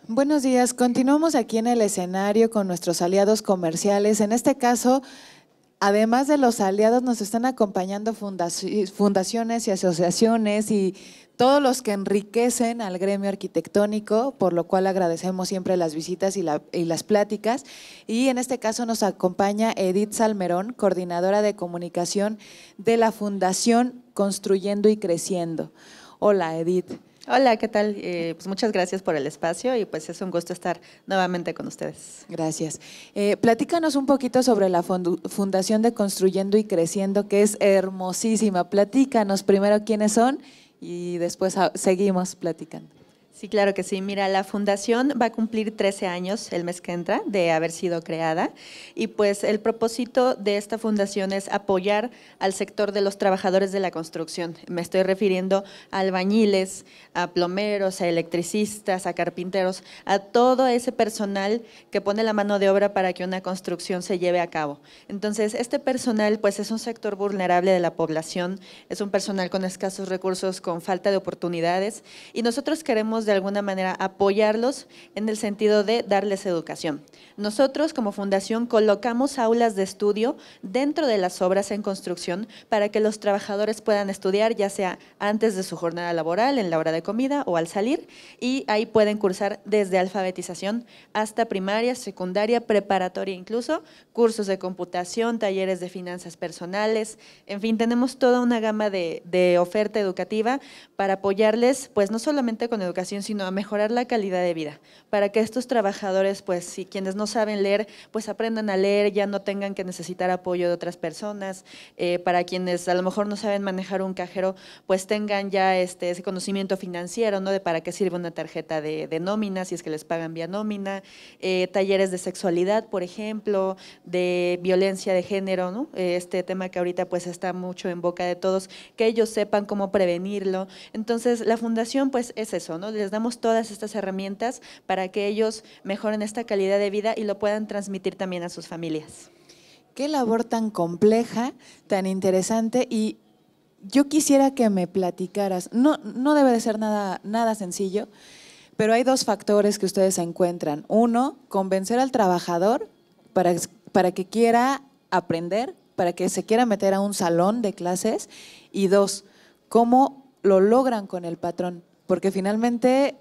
Buenos días, continuamos aquí en el escenario con nuestros aliados comerciales. En este caso, además de los aliados, nos están acompañando fundaciones y asociaciones y todos los que enriquecen al gremio arquitectónico, por lo cual agradecemos siempre las visitas y las pláticas. Y en este caso nos acompaña Edith Salmerón, coordinadora de comunicación de la Fundación Construyendo y Creciendo. Hola, Edith. Hola, ¿qué tal? Pues muchas gracias por el espacio y pues es un gusto estar nuevamente con ustedes. Gracias. Platícanos un poquito sobre la Fundación de Construyendo y Creciendo, que es hermosísima. Platícanos primero quiénes son y después seguimos platicando. Sí, claro que sí. Mira, la fundación va a cumplir 13 años el mes que entra de haber sido creada y pues el propósito de esta fundación es apoyar al sector de los trabajadores de la construcción. Me estoy refiriendo a albañiles, a plomeros, a electricistas, a carpinteros, a todo ese personal que pone la mano de obra para que una construcción se lleve a cabo. Entonces, este personal pues es un sector vulnerable de la población, es un personal con escasos recursos, con falta de oportunidades y nosotros queremos de alguna manera apoyarlos en el sentido de darles educación. Nosotros como fundación colocamos aulas de estudio dentro de las obras en construcción para que los trabajadores puedan estudiar ya sea antes de su jornada laboral, en la hora de comida o al salir, y ahí pueden cursar desde alfabetización hasta primaria, secundaria, preparatoria incluso, cursos de computación, talleres de finanzas personales, en fin, tenemos toda una gama de oferta educativa para apoyarles, pues no solamente con educación, sino a mejorar la calidad de vida, para que estos trabajadores, pues si quienes no saben leer, pues aprendan a leer, ya no tengan que necesitar apoyo de otras personas, para quienes a lo mejor no saben manejar un cajero, pues tengan ya ese conocimiento financiero, ¿no? De para qué sirve una tarjeta de nómina, si es que les pagan vía nómina, talleres de sexualidad, por ejemplo, de violencia de género, ¿no? Este tema que ahorita pues está mucho en boca de todos, que ellos sepan cómo prevenirlo. Entonces, la fundación pues es eso, ¿no? Les damos todas estas herramientas para que ellos mejoren esta calidad de vida y lo puedan transmitir también a sus familias. Qué labor tan compleja, tan interesante, y yo quisiera que me platicaras, no debe de ser nada sencillo, pero hay dos factores que ustedes encuentran. Uno, convencer al trabajador para que quiera aprender, para que se quiera meter a un salón de clases, y dos, cómo lo logran con el patrón, porque finalmente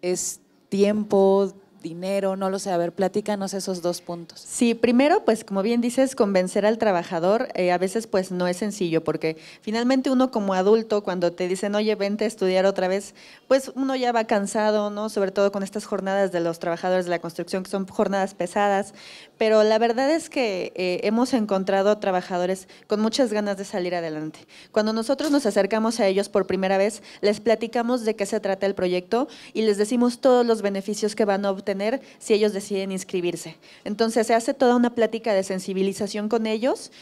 es tiempo, dinero, no lo sé. A ver, platícanos esos dos puntos. Sí, primero, pues como bien dices, convencer al trabajador a veces pues no es sencillo, porque finalmente uno como adulto, cuando te dicen, oye, vente a estudiar otra vez, pues uno ya va cansado, ¿no? Sobre todo con estas jornadas de los trabajadores de la construcción, que son jornadas pesadas, pero la verdad es que hemos encontrado trabajadores con muchas ganas de salir adelante. Cuando nosotros nos acercamos a ellos por primera vez, les platicamos de qué se trata el proyecto y les decimos todos los beneficios que van a obtener si ellos deciden inscribirse. Entonces se hace toda una plática de sensibilización con ellos,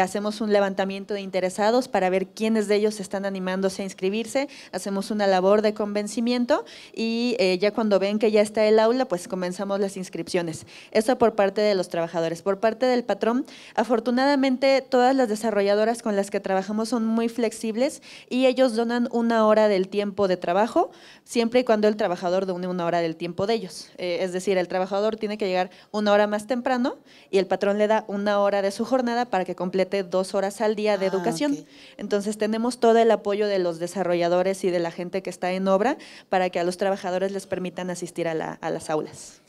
hacemos un levantamiento de interesados para ver quiénes de ellos están animándose a inscribirse, hacemos una labor de convencimiento y ya cuando ven que ya está el aula, pues comenzamos las inscripciones. Eso por parte de los trabajadores. Por parte del patrón, afortunadamente todas las desarrolladoras con las que trabajamos son muy flexibles y ellos donan una hora del tiempo de trabajo, siempre y cuando el trabajador done una hora del tiempo de ellos. Es decir, el trabajador tiene que llegar una hora más temprano y el patrón le da una hora de su jornada para que complete 2 horas al día de educación. Okay. Entonces tenemos todo el apoyo de los desarrolladores y de la gente que está en obra para que a los trabajadores les permitan asistir a las aulas.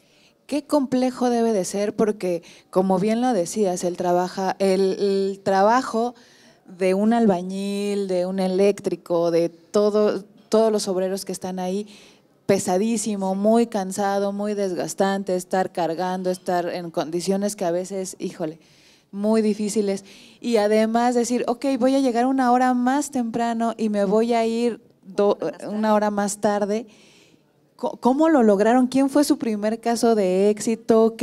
Qué complejo debe de ser, porque como bien lo decías, el trabajo de un albañil, de un eléctrico, de todos los obreros que están ahí, pesadísimo, muy cansado, muy desgastante, estar cargando, estar en condiciones que a veces, híjole, muy difíciles. Y además decir, ok, voy a llegar una hora más temprano y me voy a ir una hora más tarde. ¿Cómo lo lograron? ¿Quién fue su primer caso de éxito?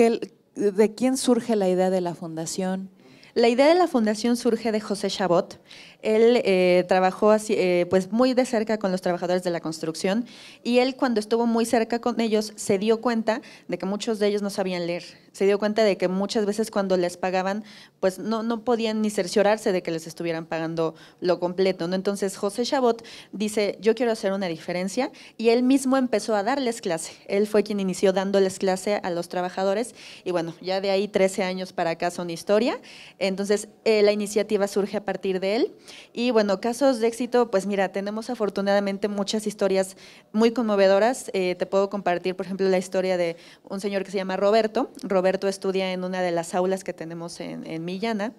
¿De quién surge la idea de la fundación? La idea de la fundación surge de José Chabot. Él trabajó así, pues muy de cerca con los trabajadores de la construcción y él cuando estuvo muy cerca con ellos se dio cuenta de que muchos de ellos no sabían leer. Se dio cuenta de que muchas veces cuando les pagaban, pues no podían ni cerciorarse de que les estuvieran pagando lo completo, ¿no? Entonces José Chabot dice, yo quiero hacer una diferencia, y él mismo empezó a darles clase. Él fue quien inició dándoles clase a los trabajadores, y bueno, ya de ahí 13 años para acá son historia. Entonces la iniciativa surge a partir de él, y bueno, casos de éxito, pues mira, tenemos afortunadamente muchas historias muy conmovedoras. Te puedo compartir, por ejemplo, la historia de un señor que se llama Roberto. Roberto estudia en una de las aulas que tenemos en Millana,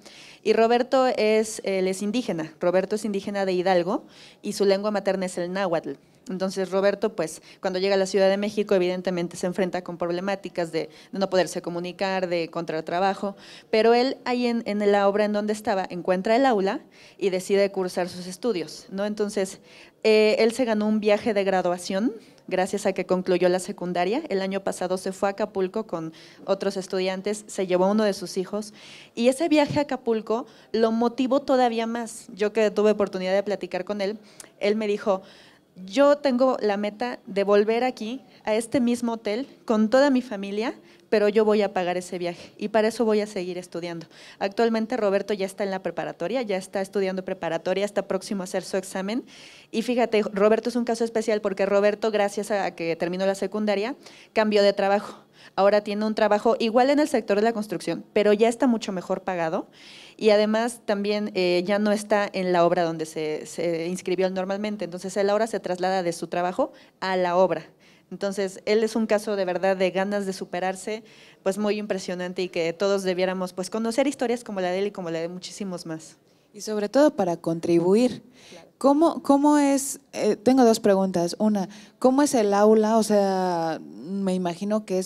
y Roberto él es indígena. Roberto es indígena de Hidalgo y su lengua materna es el náhuatl. Entonces Roberto, pues cuando llega a la Ciudad de México, evidentemente se enfrenta con problemáticas de no poderse comunicar, de encontrar trabajo, pero él ahí en la obra en donde estaba encuentra el aula y decide cursar sus estudios, ¿no? Entonces él se ganó un viaje de graduación gracias a que concluyó la secundaria. El año pasado se fue a Acapulco con otros estudiantes, se llevó a uno de sus hijos, y ese viaje a Acapulco lo motivó todavía más. Yo que tuve oportunidad de platicar con él me dijo, yo tengo la meta de volver aquí, a este mismo hotel, con toda mi familia, pero yo voy a pagar ese viaje y para eso voy a seguir estudiando. Actualmente Roberto ya está en la preparatoria, ya está estudiando preparatoria, está próximo a hacer su examen, y fíjate, Roberto es un caso especial porque Roberto, gracias a que terminó la secundaria, cambió de trabajo. Ahora tiene un trabajo igual en el sector de la construcción, pero ya está mucho mejor pagado, y además también ya no está en la obra donde se inscribió normalmente. Entonces él ahora se traslada de su trabajo a la obra. Entonces él es un caso de verdad de ganas de superarse, pues muy impresionante, y que todos debiéramos pues conocer historias como la de él y como la de muchísimos más. Y sobre todo para contribuir. ¿Cómo es? Tengo dos preguntas. Una, ¿cómo es el aula? O sea, me imagino que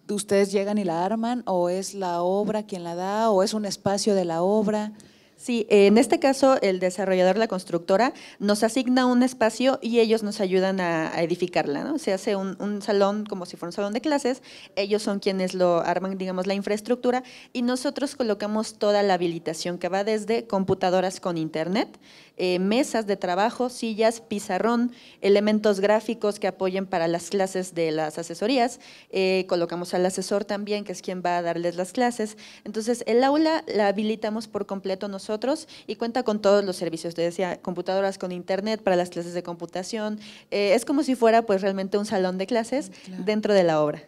ustedes llegan y la arman, o es la obra quien la da, o es un espacio de la obra. Sí, en este caso el desarrollador, la constructora, nos asigna un espacio y ellos nos ayudan a edificarla, ¿no? Se hace un salón como si fuera un salón de clases, ellos son quienes lo arman, digamos, la infraestructura, y nosotros colocamos toda la habilitación que va desde computadoras con internet, mesas de trabajo, sillas, pizarrón, elementos gráficos que apoyen para las clases de las asesorías, colocamos al asesor también, que es quien va a darles las clases. Entonces el aula la habilitamos por completo nosotros y cuenta con todos los servicios, te decía, computadoras con internet para las clases de computación, es como si fuera pues realmente un salón de clases dentro de la obra.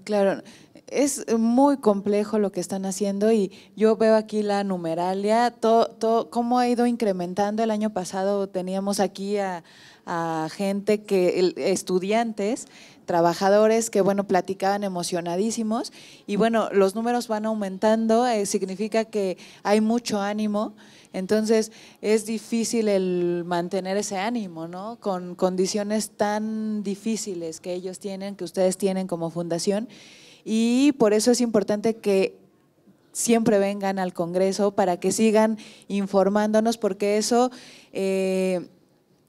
Claro, es muy complejo lo que están haciendo, y yo veo aquí la numeralia, cómo ha ido incrementando. El año pasado teníamos aquí a gente estudiantes, trabajadores que bueno, platicaban emocionadísimos, y bueno, los números van aumentando, significa que hay mucho ánimo. Entonces es difícil el mantener ese ánimo, ¿no? Con condiciones tan difíciles que ellos tienen, que ustedes tienen como fundación, y por eso es importante que siempre vengan al Congreso para que sigan informándonos, porque eso…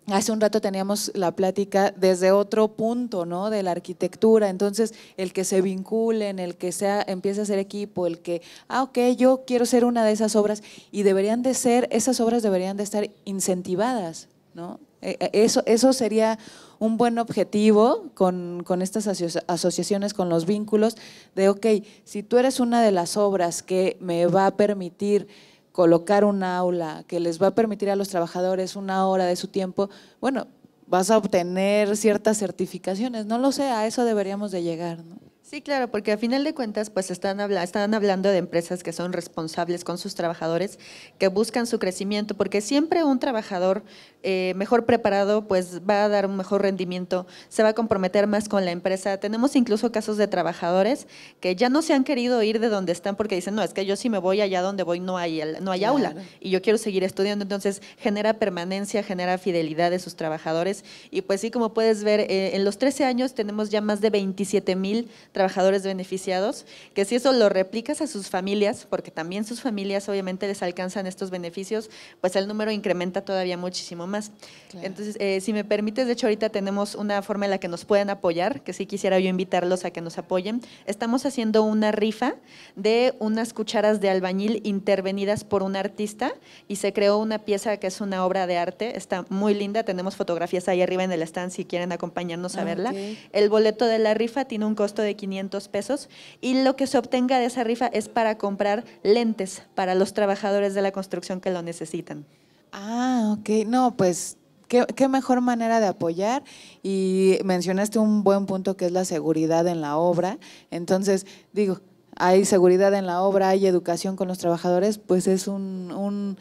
hace un rato teníamos la plática desde otro punto, ¿no? De la arquitectura. Entonces, el que se vinculen, el que empiece a ser equipo, el que, ok, yo quiero ser una de esas obras, y esas obras deberían de estar incentivadas, ¿no? Eso sería un buen objetivo con estas asociaciones, con los vínculos, de ok, si tú eres una de las obras que me va a permitir colocar un aula, que les va a permitir a los trabajadores una hora de su tiempo, bueno, vas a obtener ciertas certificaciones, no lo sé, a eso deberíamos de llegar, ¿no? Sí, claro, porque a final de cuentas pues están hablando de empresas que son responsables con sus trabajadores, que buscan su crecimiento, porque siempre un trabajador mejor preparado pues va a dar un mejor rendimiento, se va a comprometer más con la empresa. Tenemos incluso casos de trabajadores que ya no se han querido ir de donde están porque dicen, no, es que yo si me voy allá donde voy no hay aula y yo quiero seguir estudiando. Entonces genera permanencia, genera fidelidad de sus trabajadores, y pues sí, como puedes ver, en los 13 años tenemos ya más de 27,000 trabajadores beneficiados, que si eso lo replicas a sus familias, porque también sus familias obviamente les alcanzan estos beneficios, pues el número incrementa todavía muchísimo más. Claro. Entonces, si me permites, de hecho ahorita tenemos una forma en la que nos pueden apoyar, que sí quisiera yo invitarlos a que nos apoyen. Estamos haciendo una rifa de unas cucharas de albañil intervenidas por un artista, y se creó una pieza que es una obra de arte, está muy linda, tenemos fotografías ahí arriba en el stand si quieren acompañarnos a verla. El boleto de la rifa tiene un costo de 500 500 pesos y lo que se obtenga de esa rifa es para comprar lentes para los trabajadores de la construcción que lo necesitan. Ah, ok. No, pues qué mejor manera de apoyar, y mencionaste un buen punto que es la seguridad en la obra. Entonces, digo, hay seguridad en la obra, hay educación con los trabajadores, pues es un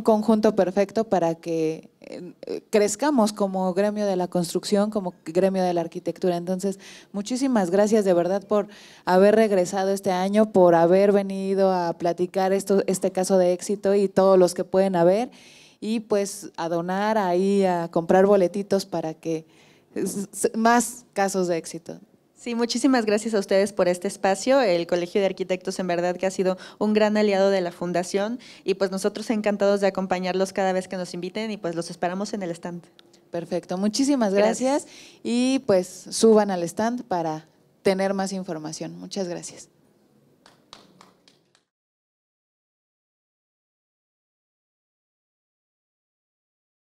conjunto perfecto para que crezcamos como gremio de la construcción, como gremio de la arquitectura. Entonces, muchísimas gracias de verdad por haber regresado este año, por haber venido a platicar este caso de éxito y todos los que pueden haber, y pues a donar ahí, a comprar boletitos para que más casos de éxito. Sí, muchísimas gracias a ustedes por este espacio. El Colegio de Arquitectos en verdad que ha sido un gran aliado de la Fundación y pues nosotros encantados de acompañarlos cada vez que nos inviten y pues los esperamos en el stand. Perfecto, muchísimas gracias y pues suban al stand para tener más información. Muchas gracias.